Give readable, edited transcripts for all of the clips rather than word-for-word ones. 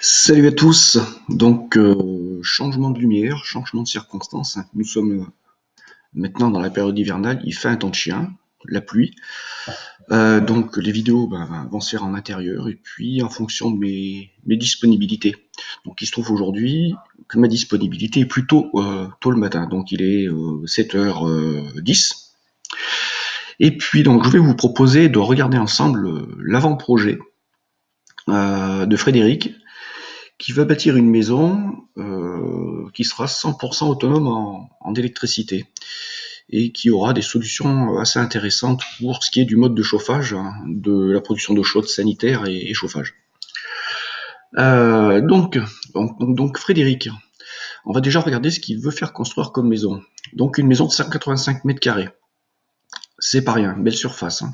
Salut à tous, donc changement de lumière, changement de circonstances, nous sommes maintenant dans la période hivernale, il fait un temps de chien, la pluie, donc les vidéos vont se faire en intérieur et puis en fonction de mes disponibilités. Donc il se trouve aujourd'hui que ma disponibilité est plutôt tôt le matin, donc il est 7h10, et puis donc je vais vous proposer de regarder ensemble l'avant-projet de Frédéric, qui va bâtir une maison qui sera 100% autonome en électricité et qui aura des solutions assez intéressantes pour ce qui est du mode de chauffage, de la production d'eau chaude sanitaire et chauffage. Donc Frédéric, on va déjà regarder ce qu'il veut faire construire comme maison. Donc une maison de 185 mètres carrés, c'est pas rien, belle surface.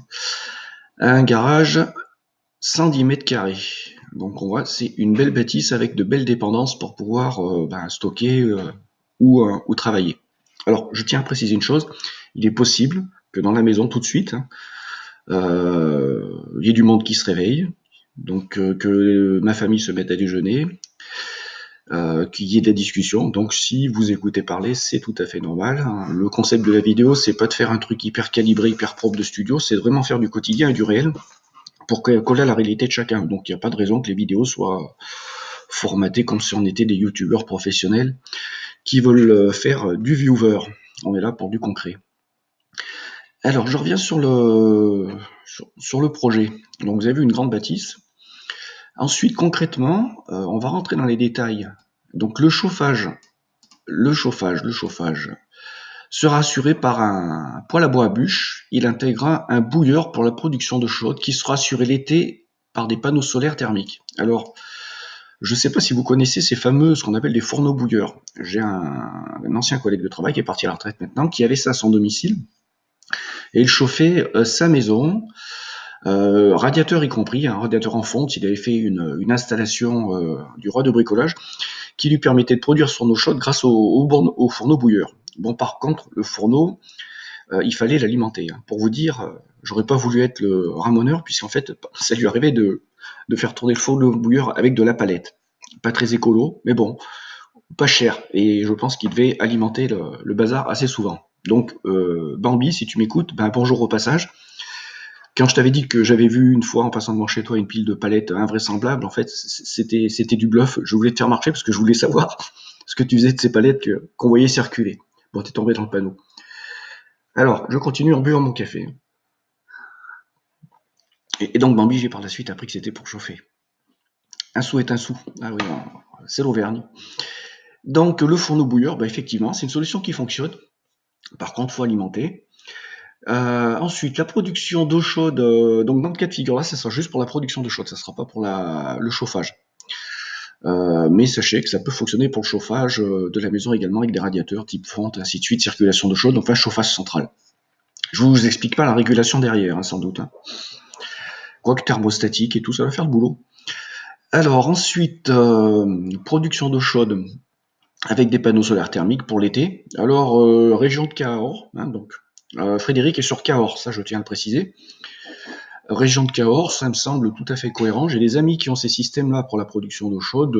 Un garage 110 mètres carrés. Donc on voit, c'est une belle bâtisse avec de belles dépendances pour pouvoir stocker ou travailler. Alors je tiens à préciser une chose, il est possible que dans la maison tout de suite, il y ait du monde qui se réveille, donc que ma famille se mette à déjeuner, qu'il y ait de la discussion. Donc si vous écoutez parler, c'est tout à fait normal. Le concept de la vidéo, c'est pas de faire un truc hyper calibré, hyper propre de studio, c'est de vraiment faire du quotidien et du réel pour coller à la réalité de chacun. Donc il n'y a pas de raison que les vidéos soient formatées comme si on était des youtubeurs professionnels qui veulent faire du viewer. On est là pour du concret. Alors je reviens sur le projet. Donc vous avez vu une grande bâtisse. Ensuite concrètement, on va rentrer dans les détails. Donc le chauffage sera assuré par un poêle à bois à bûche. Il intégrera un bouilleur pour la production d'eau chaude qui sera assuré l'été par des panneaux solaires thermiques. Alors, je ne sais pas si vous connaissez ces fameux, ce qu'on appelle des fourneaux bouilleurs. J'ai un ancien collègue de travail qui est parti à la retraite maintenant, qui avait ça à son domicile. Et il chauffait sa maison, radiateur y compris, un radiateur en fonte. Il avait fait une installation du roi de bricolage qui lui permettait de produire son eau chaude grâce au fourneau bouilleur. Bon, par contre, le fourneau, il fallait l'alimenter. Pour vous dire, j'aurais pas voulu être le ramoneur, puisqu'en fait, ça lui arrivait de faire tourner le fourneau bouilleur avec de la palette. Pas très écolo, mais bon, pas cher. Et je pense qu'il devait alimenter le bazar assez souvent. Donc, Bambi, si tu m'écoutes, bonjour au passage. Quand je t'avais dit que j'avais vu une fois en passant devant chez toi une pile de palettes invraisemblable, en fait, c'était du bluff. Je voulais te faire marcher parce que je voulais savoir ce que tu faisais de ces palettes qu'on voyait circuler. Bon, t'es tombé dans le panneau. Alors, je continue en buvant mon café. Et donc, Bambi, j'ai par la suite appris que c'était pour chauffer. Un sou est un sou. Ah oui, c'est l'Auvergne. Donc, le fourneau bouilleur, effectivement, c'est une solution qui fonctionne. Par contre, il faut alimenter. Ensuite, la production d'eau chaude. Donc, dans le cas de figure là, ça sera juste pour la production d'eau chaude. Ça ne sera pas pour le chauffage. Mais sachez que ça peut fonctionner pour le chauffage de la maison également avec des radiateurs type fente, ainsi de suite, circulation d'eau chaude, enfin chauffage central. Je vous explique pas la régulation derrière, sans doute. Quoique thermostatique et tout, ça va faire le boulot. Alors ensuite, production d'eau chaude avec des panneaux solaires thermiques pour l'été. Alors, région de Cahors, donc Frédéric est sur Cahors, ça je tiens à le préciser. Région de Cahors, ça me semble tout à fait cohérent. J'ai des amis qui ont ces systèmes-là pour la production d'eau chaude.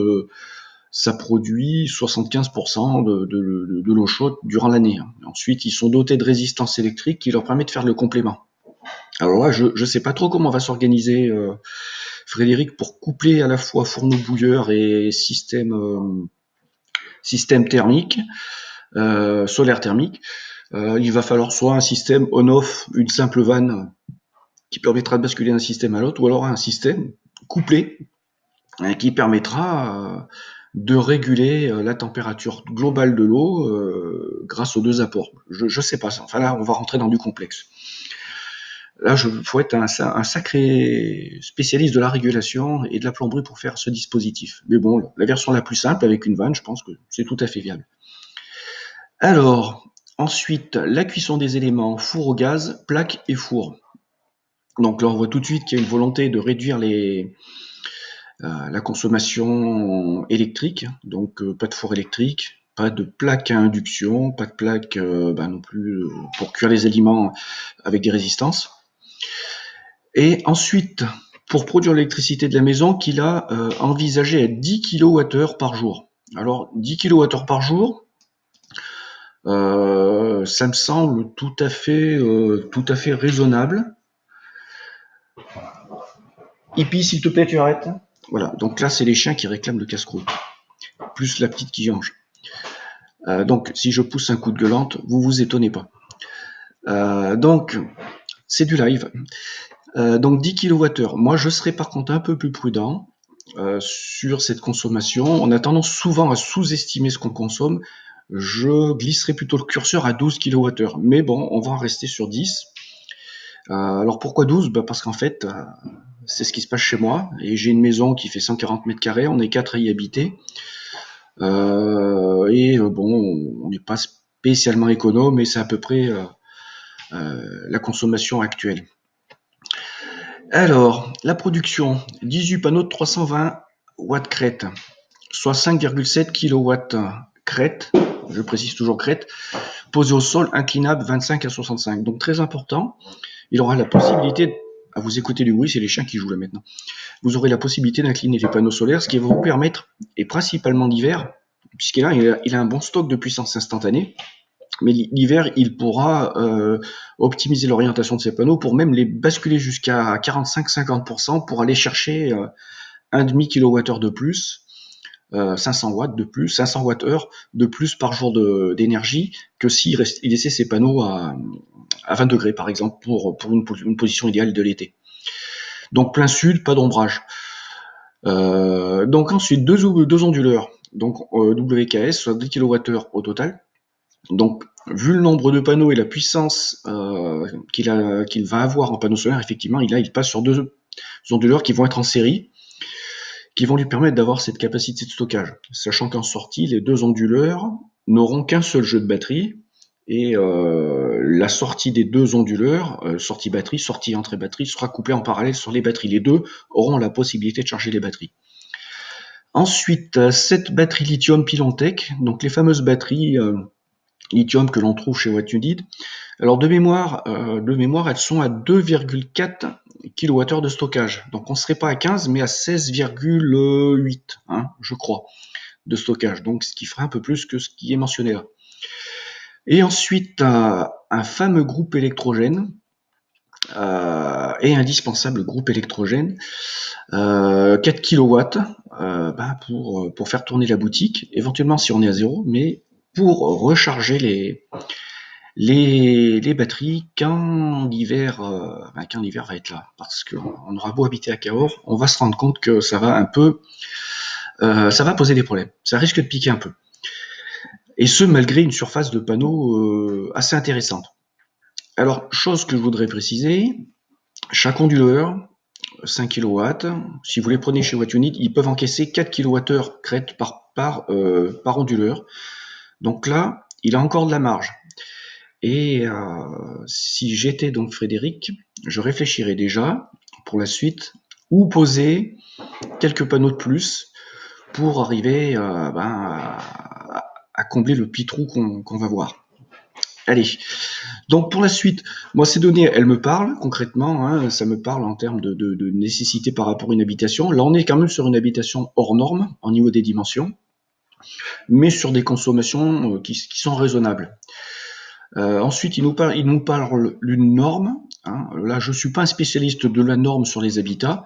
Ça produit 75% de l'eau chaude durant l'année. Ensuite, ils sont dotés de résistance électrique qui leur permet de faire le complément. Alors là, je ne sais pas trop comment va s'organiser Frédéric pour coupler à la fois fourneau bouilleur et système thermique, solaire thermique. Il va falloir soit un système on-off, une simple vanne qui permettra de basculer d'un système à l'autre, ou alors un système couplé qui permettra de réguler la température globale de l'eau grâce aux deux apports. Je sais pas ça. Enfin là, on va rentrer dans du complexe. Là, il faut être un sacré spécialiste de la régulation et de la plomberie pour faire ce dispositif. Mais bon, la version la plus simple avec une vanne, je pense que c'est tout à fait viable. Alors, ensuite, la cuisson des éléments, four au gaz, plaque et four. Donc là, on voit tout de suite qu'il y a une volonté de réduire la consommation électrique, donc pas de four électrique, pas de plaque à induction, pas de plaque non plus pour cuire les aliments avec des résistances. Et ensuite, pour produire l'électricité de la maison qu'il a envisagé à 10 kWh par jour. Alors 10 kWh par jour, ça me semble tout à fait raisonnable. Hippie, s'il te plaît, tu arrêtes. Voilà, donc là c'est les chiens qui réclament le casse-croûte, plus la petite qui jonge. Donc si je pousse un coup de gueulante, vous vous étonnez pas. Donc c'est du live. Donc 10 kWh. Moi je serais par contre un peu plus prudent sur cette consommation. On a tendance souvent à sous-estimer ce qu'on consomme. Je glisserai plutôt le curseur à 12 kWh. Mais bon, on va en rester sur 10. Alors pourquoi 12 ? Parce qu'en fait, c'est ce qui se passe chez moi. Et j'ai une maison qui fait 140 mètres carrés. On est 4 à y habiter. Bon, on n'est pas spécialement économe, mais c'est à peu près la consommation actuelle. Alors, la production, 18 panneaux de 320 watts crête, soit 5,7 kW crête, je précise toujours crête, posé au sol, inclinable 25 à 65. Donc très important, il aura la possibilité, à vous écouter du bruit, c'est les chiens qui jouent là maintenant, vous aurez la possibilité d'incliner les panneaux solaires, ce qui va vous permettre, et principalement l'hiver, puisqu'il a un bon stock de puissance instantanée, mais l'hiver, il pourra optimiser l'orientation de ces panneaux pour même les basculer jusqu'à 45-50% pour aller chercher 1,5 kWh de plus, 500 watts de plus, 500 Wh de plus par jour d'énergie que s'il laissait ses panneaux à 20 degrés par exemple pour une position idéale de l'été. Donc plein sud, pas d'ombrage. Donc ensuite deux onduleurs, donc WKS, soit 10 kWh au total. Donc, vu le nombre de panneaux et la puissance qu'il va avoir en panneaux solaires, effectivement, il passe sur deux onduleurs qui vont être en série, qui vont lui permettre d'avoir cette capacité de stockage. Sachant qu'en sortie, les deux onduleurs n'auront qu'un seul jeu de batterie, et la sortie des deux onduleurs, sortie batterie, sortie entrée batterie, sera couplée en parallèle sur les batteries. Les deux auront la possibilité de charger les batteries. Ensuite, cette batterie lithium Pilontech, donc les fameuses batteries lithium que l'on trouve chez What You Need. Alors de mémoire, elles sont à 2,4 kWh de stockage. Donc on ne serait pas à 15, mais à 16,8, je crois, de stockage. Donc ce qui ferait un peu plus que ce qui est mentionné là. Et ensuite, un fameux groupe électrogène, et indispensable groupe électrogène, 4 kW pour faire tourner la boutique, éventuellement si on est à zéro, mais pour recharger les batteries quand l'hiver va être là. Parce qu'on aura beau habiter à Cahors, on va se rendre compte que ça va poser des problèmes. Ça risque de piquer un peu. Et ce, malgré une surface de panneaux assez intéressante. Alors, chose que je voudrais préciser, chaque onduleur, 5 kW, si vous les prenez chez What You Need, ils peuvent encaisser 4 kWh crête par onduleur. Donc là, il a encore de la marge. Et si j'étais donc Frédéric, je réfléchirais déjà pour la suite où poser quelques panneaux de plus pour arriver à combler le petit trou qu'on va voir. Allez, donc pour la suite, moi ces données, elles me parlent concrètement, ça me parle en termes de nécessité par rapport à une habitation. Là, on est quand même sur une habitation hors norme au niveau des dimensions, mais sur des consommations qui sont raisonnables. Ensuite, il nous parle d'une norme. Là, je ne suis pas un spécialiste de la norme sur les habitats.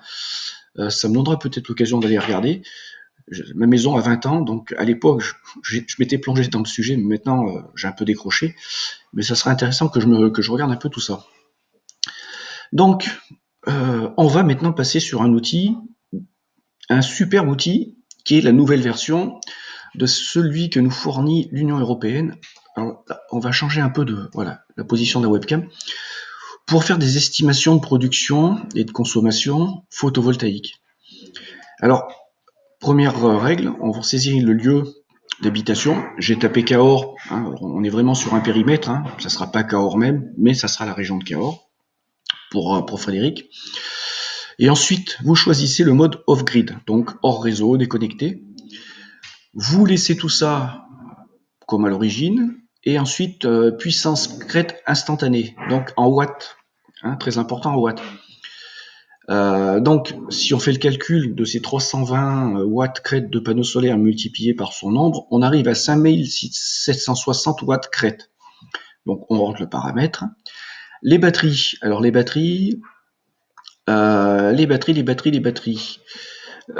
Ça me donnera peut-être l'occasion d'aller regarder. Ma maison a 20 ans, donc à l'époque, je m'étais plongé dans le sujet, mais maintenant, j'ai un peu décroché. Mais ça serait intéressant que je regarde un peu tout ça. Donc, on va maintenant passer sur un super outil, qui est la nouvelle version de celui que nous fournit l'Union européenne. Alors, on va changer un peu la position de la webcam pour faire des estimations de production et de consommation photovoltaïque. Alors, première règle, on va saisir le lieu d'habitation. J'ai tapé Cahors, on est vraiment sur un périmètre, ça ne sera pas Cahors même, mais ça sera la région de Cahors pour Frédéric. Et ensuite, vous choisissez le mode off-grid, donc hors réseau, déconnecté. Vous laissez tout ça comme à l'origine, et ensuite puissance crête instantanée, donc en watts, très important en watts. Donc, si on fait le calcul de ces 320 watts crête de panneaux solaires multipliés par son nombre, on arrive à 5760 watts crête. Donc, on rentre le paramètre. Les batteries. Alors, les batteries.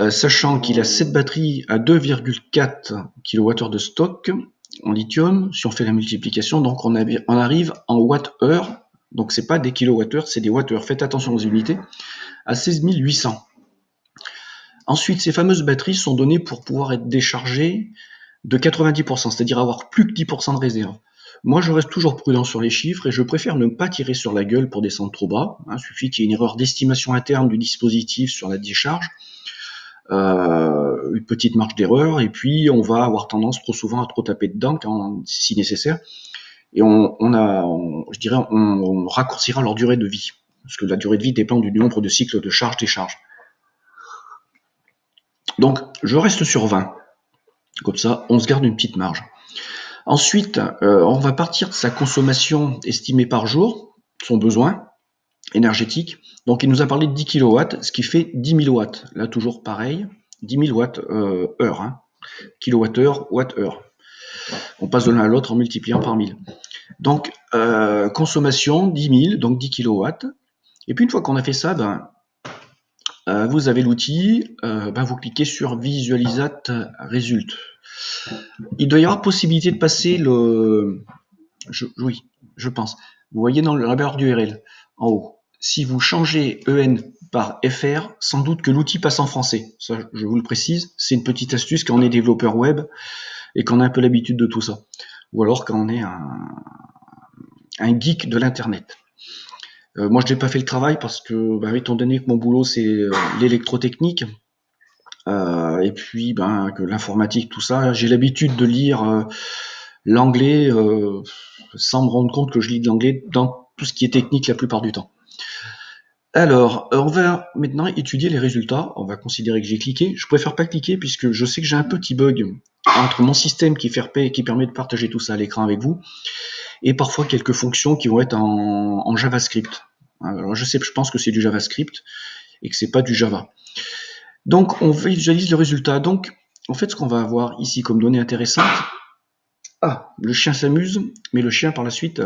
Sachant qu'il a 7 batteries à 2,4 kWh de stock en lithium, si on fait la multiplication, donc on arrive en watts-heure. Donc, c'est pas des kilowattheures, c'est des watts-heure. Faites attention aux unités. À 16 800. Ensuite, ces fameuses batteries sont données pour pouvoir être déchargées de 90%, c'est-à-dire avoir plus que 10% de réserve. Moi, je reste toujours prudent sur les chiffres et je préfère ne pas tirer sur la gueule pour descendre trop bas. Il suffit qu'il y ait une erreur d'estimation interne du dispositif sur la décharge, une petite marge d'erreur, et puis on va avoir tendance trop souvent à trop taper dedans si nécessaire, et on raccourcira leur durée de vie, parce que la durée de vie dépend du nombre de cycles de charge-décharge. Donc, je reste sur 20. Comme ça, on se garde une petite marge. Ensuite, on va partir de sa consommation estimée par jour, son besoin énergétique. Donc, il nous a parlé de 10 kW, ce qui fait 10 000 watts. Là, toujours pareil, 10 000 watts heure. Kilowattheure, watt-heure. On passe de l'un à l'autre en multipliant par 1000. Donc, consommation, 10 000, donc 10 kW. Et puis, une fois qu'on a fait ça, vous avez l'outil, vous cliquez sur Visualisate Result. Il doit y avoir possibilité de passer oui, je pense. Vous voyez dans la barre d'URL, en haut. Si vous changez EN par FR, sans doute que l'outil passe en français. Ça, je vous le précise, c'est une petite astuce quand on est développeur web et qu'on a un peu l'habitude de tout ça. Ou alors quand on est un geek de l'Internet. Moi, je n'ai pas fait le travail parce que, étant donné que mon boulot, c'est l'électrotechnique, et puis que l'informatique, tout ça, j'ai l'habitude de lire l'anglais sans me rendre compte que je lis de l'anglais dans tout ce qui est technique la plupart du temps. Alors, on va maintenant étudier les résultats. On va considérer que j'ai cliqué. Je préfère pas cliquer puisque je sais que j'ai un petit bug entre mon système qui permet de partager tout ça à l'écran avec vous et parfois quelques fonctions qui vont être en JavaScript. Alors je pense que c'est du JavaScript et que c'est pas du Java. Donc on visualise le résultat. Donc en fait ce qu'on va avoir ici comme données intéressantes, le chien s'amuse, mais le chien par la suite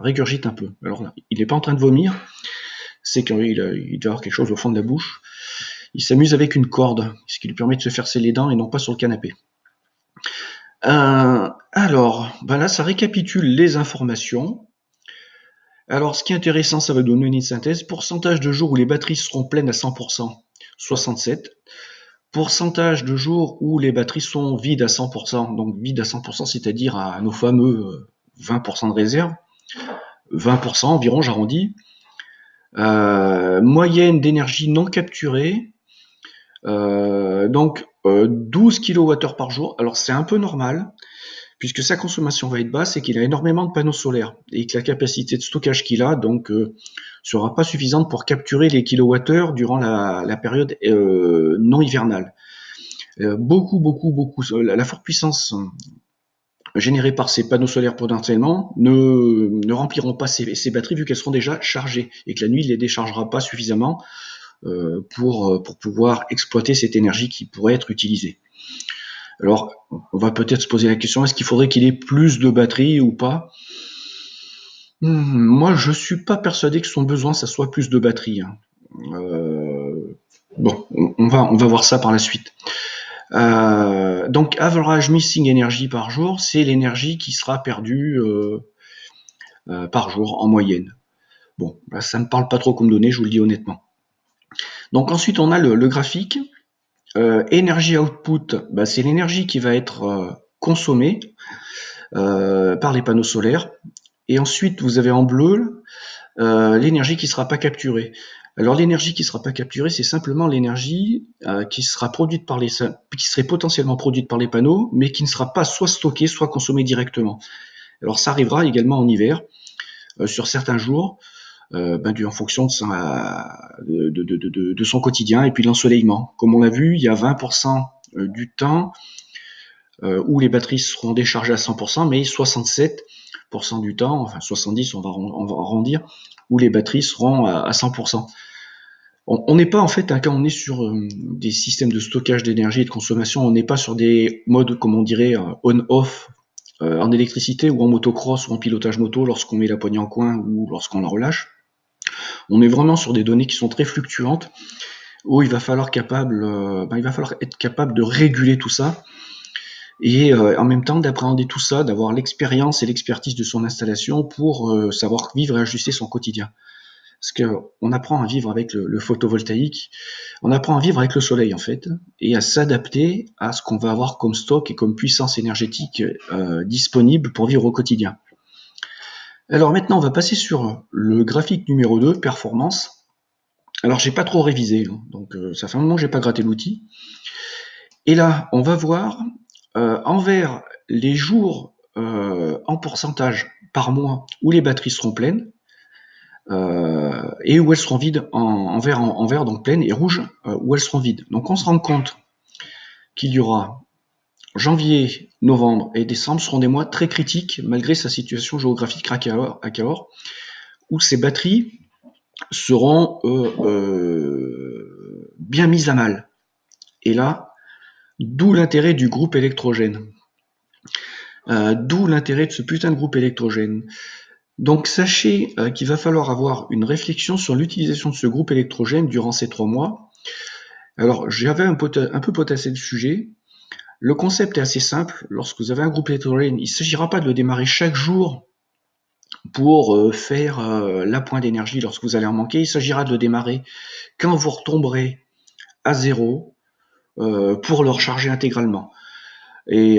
régurgite un peu. Alors là, il n'est pas en train de vomir, c'est qu'il doit avoir quelque chose au fond de la bouche. Il s'amuse avec une corde, ce qui lui permet de se faire les dents et non pas sur le canapé. Alors, là, ça récapitule les informations. Alors, ce qui est intéressant, ça va donner une synthèse. Pourcentage de jours où les batteries seront pleines à 100%, 67. Pourcentage de jours où les batteries sont vides à 100%, donc vides à 100%, c'est-à-dire à nos fameux 20% de réserve. 20% environ, j'arrondis. Moyenne d'énergie non capturée. Donc 12 kWh par jour. Alors c'est un peu normal, puisque sa consommation va être basse et qu'il a énormément de panneaux solaires, et que la capacité de stockage qu'il a donc sera pas suffisante pour capturer les kilowattheures durant la période non hivernale. Beaucoup, la forte puissance générée par ces panneaux solaires potentiellement ne rempliront pas ces batteries vu qu'elles seront déjà chargées, et que la nuit il les déchargera pas suffisamment pour pouvoir exploiter cette énergie qui pourrait être utilisée. Alors, on va peut-être se poser la question, est-ce qu'il faudrait qu'il ait plus de batterie ou pas? Moi, je suis pas persuadé que son besoin, ça soit plus de batterie. Bon, on va voir ça par la suite. Donc, average missing energy par jour, c'est l'énergie qui sera perdue par jour en moyenne. Bon, là, ça ne me parle pas trop comme donnée, je vous le dis honnêtement. Donc ensuite, on a le graphique. Energy output, c'est l'énergie qui va être consommée par les panneaux solaires. Et ensuite, vous avez en bleu l'énergie qui ne sera pas capturée. Alors l'énergie qui ne sera pas capturée, c'est simplement l'énergie qui serait potentiellement produite par les panneaux, mais qui ne sera pas soit stockée, soit consommée directement. Alors ça arrivera également en hiver, sur certains jours, en fonction de son quotidien et puis l'ensoleillement. Comme on l'a vu, il y a 20% du temps où les batteries seront déchargées à 100%, mais 67% du temps, enfin 70, on va arrondir, où les batteries seront à 100%. On n'est pas en fait, hein, quand on est sur des systèmes de stockage d'énergie et de consommation, on n'est pas sur des modes, comme on dirait, on-off, en électricité ou en motocross ou en pilotage moto lorsqu'on met la poignée en coin ou lorsqu'on la relâche. On est vraiment sur des données qui sont très fluctuantes, où il va falloir être capable de réguler tout ça et en même temps d'appréhender tout ça, d'avoir l'expérience et l'expertise de son installation pour savoir vivre et ajuster son quotidien. Parce qu'on apprend à vivre avec le photovoltaïque, on apprend à vivre avec le soleil en fait, et à s'adapter à ce qu'on va avoir comme stock et comme puissance énergétique disponible pour vivre au quotidien. Alors maintenant, on va passer sur le graphique numéro 2, performance. Alors j'ai pas trop révisé, hein, donc ça fait un moment que j'ai pas gratté l'outil. Et là, on va voir envers les jours en pourcentage par mois où les batteries seront pleines, et où elles seront vides en vert, donc pleines, et rouge où elles seront vides. Donc on se rend compte qu'il y aura janvier, novembre et décembre seront des mois très critiques malgré sa situation géographique à Cahors, où ces batteries seront bien mises à mal. Et là, d'où l'intérêt du groupe électrogène. D'où l'intérêt de ce putain de groupe électrogène. Donc sachez qu'il va falloir avoir une réflexion sur l'utilisation de ce groupe électrogène durant ces 3 mois. Alors j'avais un peu potassé le sujet. Le concept est assez simple. Lorsque vous avez un groupe électrogène, il ne s'agira pas de le démarrer chaque jour pour faire l'appoint d'énergie lorsque vous allez en manquer. Il s'agira de le démarrer quand vous retomberez à zéro pour le recharger intégralement. Et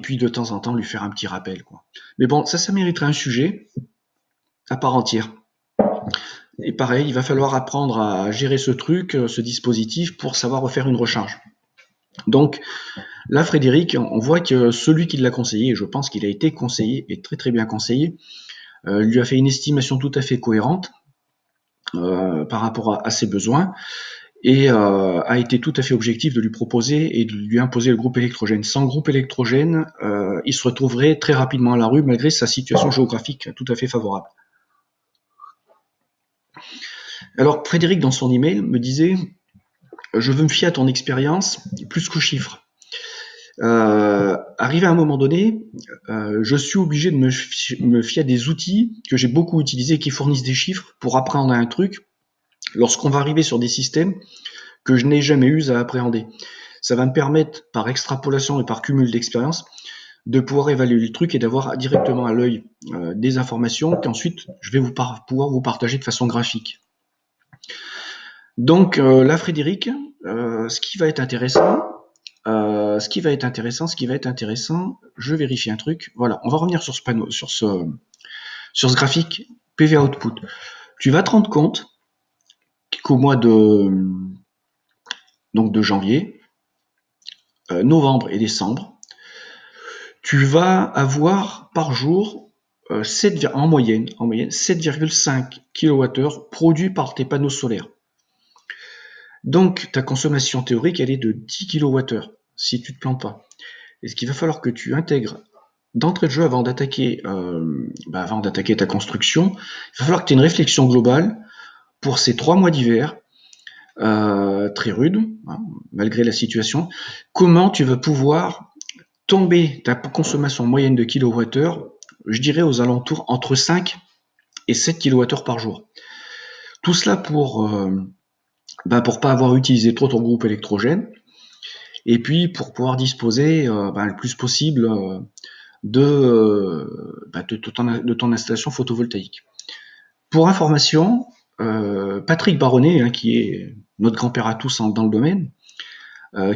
puis de temps en temps lui faire un petit rappel, quoi. Mais bon, ça mériterait un sujet à part entière. Et pareil, il va falloir apprendre à gérer ce truc, ce dispositif, pour savoir refaire une recharge. Donc là, Frédéric, on voit que celui qui l'a conseillé, et je pense qu'il a été conseillé, et très très bien conseillé, lui a fait une estimation tout à fait cohérente par rapport à ses besoins, et a été tout à fait objectif de lui proposer et de lui imposer le groupe électrogène. Sans groupe électrogène, il se retrouverait très rapidement à la rue malgré sa situation géographique tout à fait favorable. Alors Frédéric, dans son email, me disait « Je veux me fier à ton expérience plus qu'aux chiffres. Arrivé à un moment donné, je suis obligé de me fier à des outils que j'ai beaucoup utilisés et qui fournissent des chiffres pour apprendre un truc lorsqu'on va arriver sur des systèmes que je n'ai jamais eu à appréhender. Ça va me permettre, par extrapolation et par cumul d'expérience, de pouvoir évaluer le truc et d'avoir directement à l'œil des informations qu'ensuite je vais pouvoir vous partager de façon graphique. Donc là, Frédéric, ce qui va être intéressant, je vérifie un truc. Voilà, on va revenir sur ce panneau, sur ce graphique PV Output. Tu vas te rendre compte qu'au mois de janvier, novembre et décembre, tu vas avoir par jour en moyenne 7,5 kWh produits par tes panneaux solaires. Donc ta consommation théorique, elle est de 10 kWh si tu ne te plantes pas. Et ce qu'il va falloir que tu intègres d'entrée de jeu avant d'attaquer ta construction, il va falloir que tu aies une réflexion globale pour ces 3 mois d'hiver, très rudes, hein, malgré la situation. Comment tu vas pouvoir tomber ta consommation moyenne de kilowattheure, je dirais aux alentours entre 5 et 7 kWh par jour. Tout cela pour pas avoir utilisé trop ton groupe électrogène, et puis pour pouvoir disposer le plus possible de ton installation photovoltaïque. Pour information, Patrick Baronnet, qui est notre grand-père à tous dans le domaine,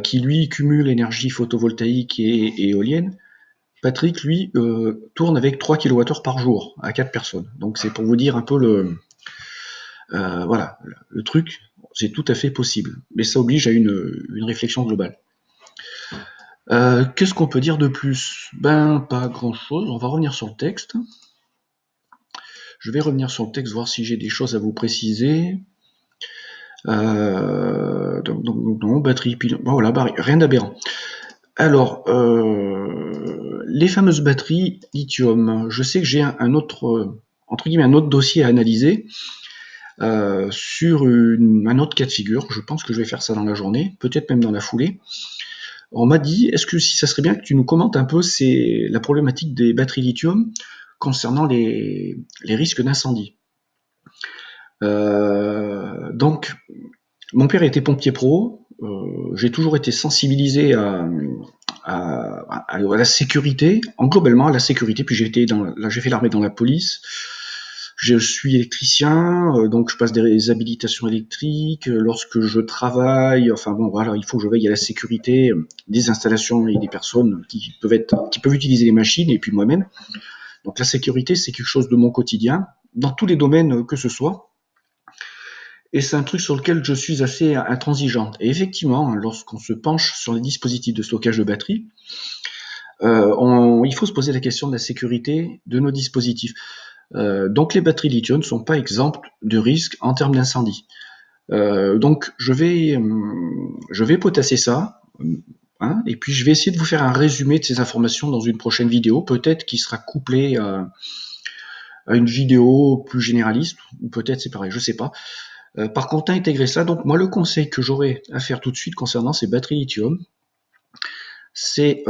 qui lui cumule énergie photovoltaïque et éolienne, Patrick, lui, tourne avec 3 kWh par jour à 4 personnes. Donc c'est pour vous dire un peu le truc, c'est tout à fait possible. Mais ça oblige à une réflexion globale. Qu'est-ce qu'on peut dire de plus? Pas grand-chose. On va revenir sur le texte. Je vais revenir sur le texte, voir si j'ai des choses à vous préciser. Non, batterie, pile. Voilà, rien d'aberrant. Alors, les fameuses batteries lithium. Je sais que j'ai un autre dossier à analyser. sur un autre cas de figure. Je pense que je vais faire ça dans la journée, peut-être même dans la foulée. On m'a dit, est-ce que si ça serait bien que tu nous commentes un peu la problématique des batteries lithium concernant les risques d'incendie. Donc, mon père était pompier pro. J'ai toujours été sensibilisé à la sécurité, globalement à la sécurité. Puis j'ai fait l'armée dans la police. Je suis électricien, donc je passe des habilitations électriques. Lorsque je travaille, enfin bon, voilà, il faut que je veille à la sécurité des installations et des personnes qui peuvent utiliser les machines, et puis moi-même. Donc la sécurité, c'est quelque chose de mon quotidien, dans tous les domaines que ce soit. Et c'est un truc sur lequel je suis assez intransigeante. Et effectivement, lorsqu'on se penche sur les dispositifs de stockage de batteries, il faut se poser la question de la sécurité de nos dispositifs. Donc les batteries lithium ne sont pas exemptes de risques en termes d'incendie. Donc je vais potasser ça, hein, et puis je vais essayer de vous faire un résumé de ces informations dans une prochaine vidéo, peut-être qui sera couplée à une vidéo plus généraliste, ou peut-être c'est pareil, je sais pas. Par contre, intégrer ça, donc moi le conseil que j'aurais à faire tout de suite concernant ces batteries lithium, c'est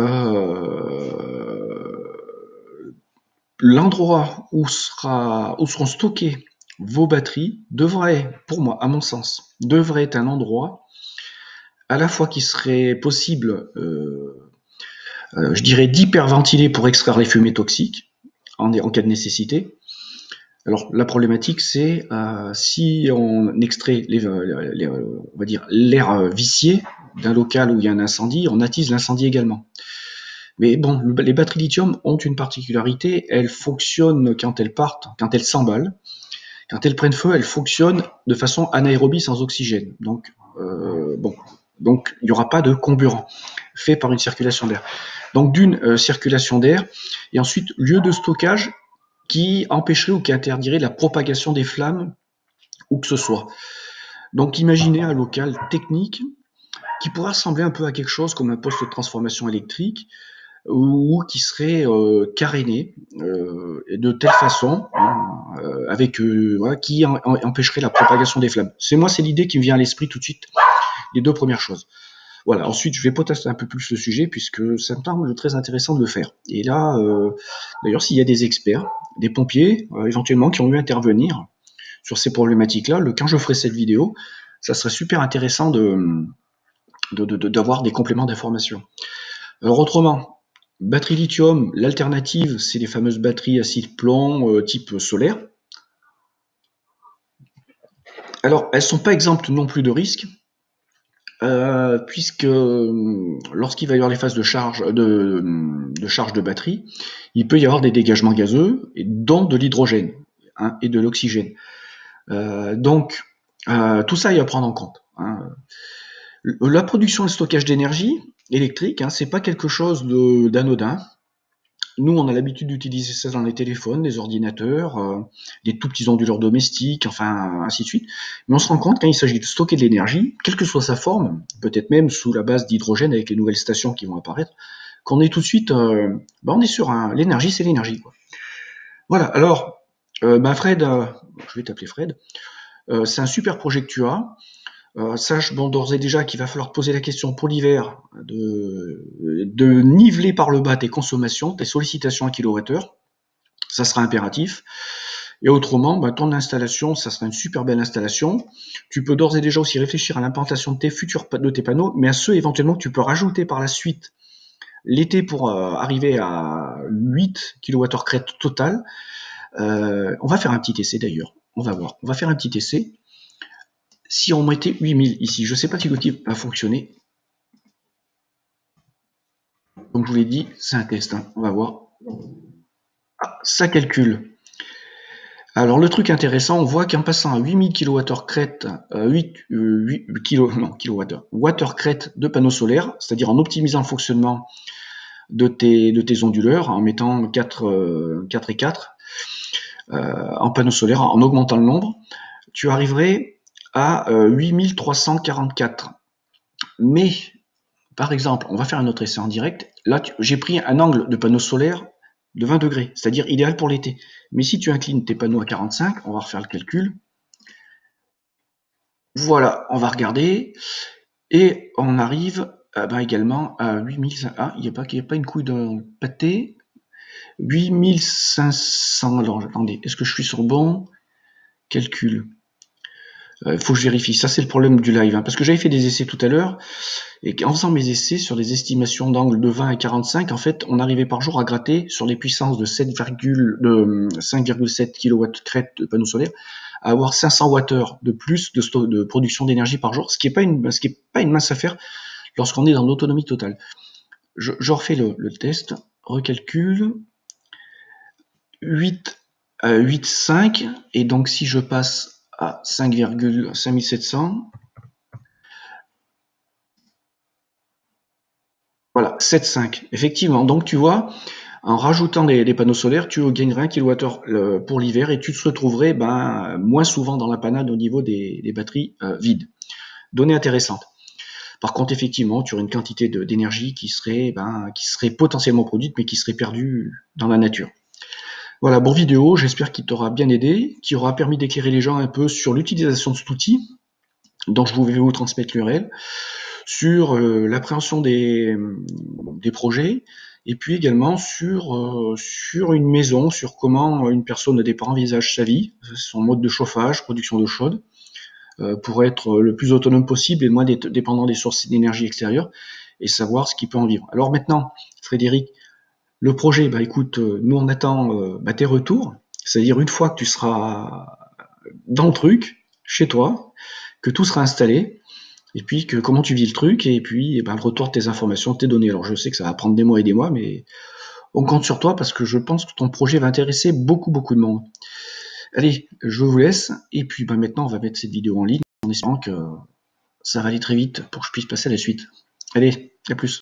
l'endroit où seront stockées vos batteries devrait, pour moi, à mon sens, devrait être un endroit à la fois qui serait possible, je dirais, d'hyperventiler pour extraire les fumées toxiques en cas de nécessité. Alors la problématique, c'est si on extrait on va dire l'air vicié d'un local où il y a un incendie, on attise l'incendie également. Mais bon, les batteries lithium ont une particularité, elles fonctionnent quand elles partent, quand elles s'emballent. Quand elles prennent feu, elles fonctionnent de façon anaérobie sans oxygène. Donc il n'y aura pas de comburant fait par une circulation d'air. Donc d'une circulation d'air, et ensuite lieu de stockage qui empêcherait ou qui interdirait la propagation des flammes, où que ce soit. Donc imaginez un local technique qui pourrait ressembler un peu à quelque chose comme un poste de transformation électrique, ou qui serait caréné de telle façon, voilà, qui empêcherait la propagation des flammes. C'est l'idée qui me vient à l'esprit tout de suite, les deux premières choses. Voilà. Ensuite, je vais potasser un peu plus le sujet puisque ça me semble très intéressant de le faire. Et là, d'ailleurs, s'il y a des experts, des pompiers, éventuellement, qui ont eu à intervenir sur ces problématiques-là, quand je ferai cette vidéo, ça serait super intéressant d'avoir des compléments d'information. Alors autrement, batterie lithium, l'alternative, c'est les fameuses batteries acide plomb type solaire. Alors, elles sont pas exemptes non plus de risques, puisque lorsqu'il va y avoir les phases de charge de batterie, il peut y avoir des dégagements gazeux, dont de l'hydrogène, hein, et de l'oxygène. Donc, tout ça, il y a à prendre en compte, hein. La production et le stockage d'énergie électrique, hein, c'est pas quelque chose d'anodin. Nous, on a l'habitude d'utiliser ça dans les téléphones, les ordinateurs, les tout petits onduleurs domestiques, enfin, ainsi de suite. Mais on se rend compte, quand il s'agit de stocker de l'énergie, quelle que soit sa forme, peut-être même sous la base d'hydrogène avec les nouvelles stations qui vont apparaître, qu'on est tout de suite, on est sur l'énergie, c'est l'énergie, quoi. Voilà. Alors, Fred, je vais t'appeler Fred, c'est un super projet que tu as. Sache d'ores et déjà qu'il va falloir te poser la question pour l'hiver de niveler par le bas tes consommations, tes sollicitations à kilowattheure. Ça sera impératif. Et autrement, ton installation, ça sera une super belle installation. Tu peux d'ores et déjà aussi réfléchir à l'implantation de tes panneaux, mais à ceux éventuellement que tu peux rajouter par la suite l'été pour arriver à 8 kWh crête total. On va faire un petit essai d'ailleurs. On va voir. On va faire un petit essai. Si on mettait 8000 ici, je ne sais pas si l'outil va fonctionner. Comme je vous l'ai dit, c'est un test, hein. On va voir. Ah, ça calcule. Alors le truc intéressant, on voit qu'en passant à 8000 kWh crête, watt crête de panneaux solaires, c'est-à-dire en optimisant le fonctionnement de tes onduleurs, en mettant 4 et 4 en panneaux solaires, en augmentant le nombre, tu arriverais à 8344. Mais, par exemple, on va faire un autre essai en direct. Là, j'ai pris un angle de panneau solaire de 20 degrés, c'est-à-dire idéal pour l'été. Mais si tu inclines tes panneaux à 45, on va refaire le calcul. Voilà, on va regarder. Et on arrive également à 8000. Ah, il n'y a pas une couille de pâté. 8500. Alors, attendez, est-ce que je suis sur le bon calcul? Faut que je vérifie. Ça, c'est le problème du live, hein, parce que j'avais fait des essais tout à l'heure, et en faisant mes essais sur les estimations d'angle de 20 à 45, en fait, on arrivait par jour à gratter sur les puissances de 5,7 kW crête de panneaux solaires, à avoir 500 Wh de plus de production d'énergie par jour, ce qui est pas une mince affaire lorsqu'on est dans l'autonomie totale. Je refais le test, recalcule, 8,5, et donc si je passe à 5,5700, voilà, 7,5. Effectivement, donc tu vois, en rajoutant des panneaux solaires, tu gagnerais 1 kWh pour l'hiver et tu te retrouverais moins souvent dans la panade au niveau des batteries vides. Donnée intéressante. Par contre, effectivement, tu aurais une quantité d'énergie qui serait potentiellement produite, mais qui serait perdue dans la nature. Voilà, bon vidéo, j'espère qu'il t'aura bien aidé, qu'il aura permis d'éclairer les gens un peu sur l'utilisation de cet outil, dont je vais vous transmettre l'URL, sur l'appréhension des projets, et puis également sur une maison, sur comment une personne dépend envisage sa vie, son mode de chauffage, production d'eau chaude, pour être le plus autonome possible et moins dépendant des sources d'énergie extérieures, et savoir ce qu'il peut en vivre. Alors maintenant, Frédéric, le projet, écoute, nous on attend tes retours, c'est-à-dire une fois que tu seras dans le truc, chez toi, que tout sera installé, et puis que comment tu vis le truc, et puis le retour de tes informations, de tes données. Alors je sais que ça va prendre des mois et des mois, mais on compte sur toi parce que je pense que ton projet va intéresser beaucoup de monde. Allez, je vous laisse, et puis maintenant on va mettre cette vidéo en ligne en espérant que ça va aller très vite pour que je puisse passer à la suite. Allez, à plus.